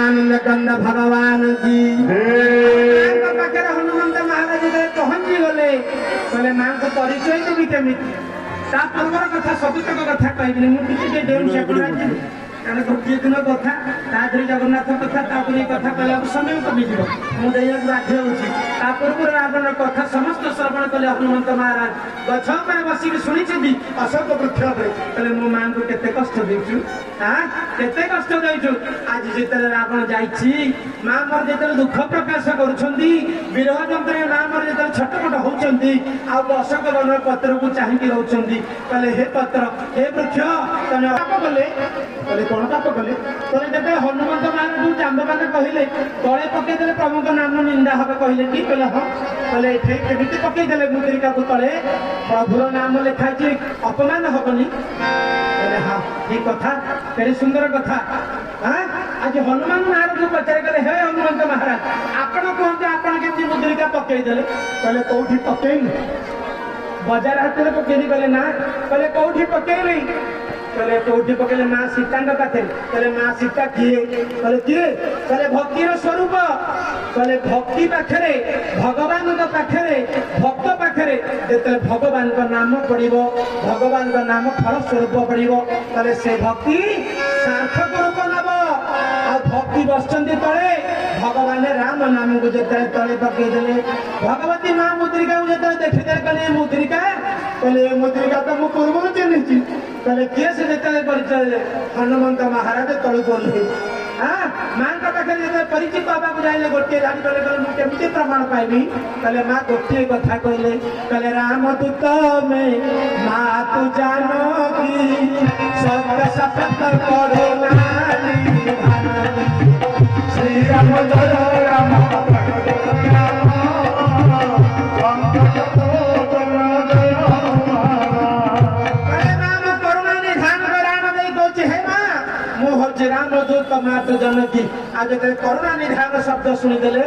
भगवान की हनुमंत महाराज पहुंची गले कहले मां को परिचय देवी केमिति ता पूर्वर कथा सबतक कथा कहबिनी मु किछि डेउन सेपराजी कारण गोटे दिन कथा तादरी जगन्नाथ कथा तापरे कथा कहला समय कमी जीव मु दैया बाध्य होछि ता पूर्वर आपण कथा समस्त श्रवण कले हनुमंत महाराज गछ पर बसी के सुनिछि अशोक वृक्ष पर कहले मो मां को केते कष्ट देछु हां केते कष्ट देछु आज जेतले आपण जाईछि मां मोर जेतले दुख प्रकाश करूछंती विरह जंत्रे मां मोर जेतले छटपट होउछंती आ अशोक वन पत्र को चाहि के रहउछंती कहले हे पत्र हे वृक्ष तने पाप कले कहले कोन पाप कले तने जेते हनुमंत महाराज जांब माने कहिले तळे पके देले प्रभु नाम निंदा हबे कहिले की कहले हां कहले एठे केमिति पके देले मुद्रिका को तळे प्रभुर नाम लिखा छी अपमान हबनी कहले हां ठीक कथा केरे सुंदर कथा हां आज हनुमान महाराज को पचार करे हे हनुमंत महाराज आपण कहते आपण केमति मुद्रिका पके देले कहले कोठी पकेई बाजार हाथ पकेली कहले ना कहले कोठी पकेली कहले कोठी पकेले मां सीता पाखे कहले मां सीता किए कहले किए कहले भक्तिर स्वरूप कहले भक्ति पाखरे भगवान पाखरे भक्त पाखरे जेते भगवान का नाम पड़िबो भगवान का नाम फल स्वरूप पड़िबो कहले से भक्ति सार्थक रूप नब आ भक्ति बसचंदी तळे भगवान राम नाम को जेते तळे पके देले भगवती मां मुद्रिका को जेते देखि दे कहले मुद्रिका कहले मुद्रिका तो मु पूर्व चिन्हिछि कहले किए से जेते परिचय हनुमंत महाराज तळे बोलले हां मां का पाखे जेते परिचित बाबा को जाइले गोटे गाड़ी कहले कहले मु केमिति प्रमाण पाइबी कहले मां गोटे कथा कहले कहले राम दूत में मां तू जानो की सत्य सत्य करो नाली श्री राम जय राम राम दूत मात्र जनकी आज करुणा निधान शब्द सुनिदेले